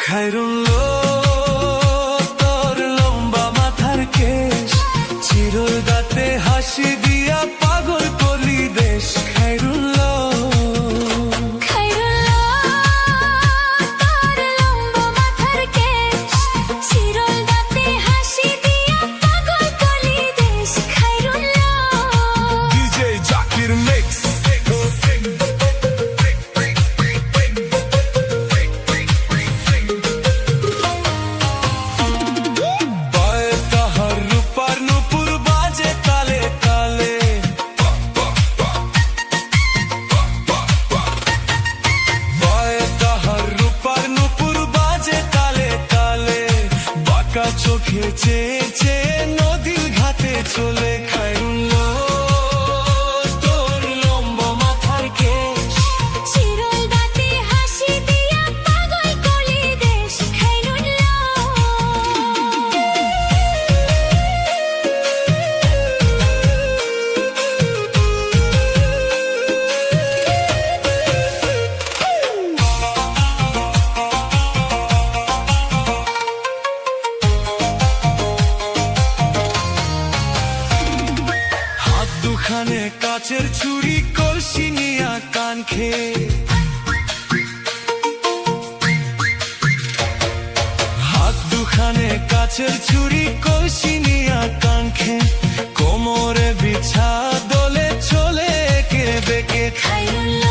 খায়রুল্লাহ তোর লম্বা মাথার কেশ, চিরল দাঁতে হাসি দিয়া পাগল কলি দেশ। খায়রুল্লাহ তোর লম্বা মাথার কেশ, চিরল দাঁতে হাসি দিয়া পাগল কলি দেশ। Khairullah DJ Zakir mix. চোখে চেয়ে চেয়ে নদীর ঘাটে চলে। খায়রুল্লাহ তোর লম্বা মাথার কেশ, চিরল দাঁতে হাসি দিয়া পাগল কলি দেশ। দুখানে কাচের ছুরি কলসি নিয়া কান খেয়ে, হাত দুখানে কাচের ছুরি কলসি নিয়া কান খেয়ে, কোমরে বিছা দোলে চলে একে বেঁকে। খায়রুল্লাহ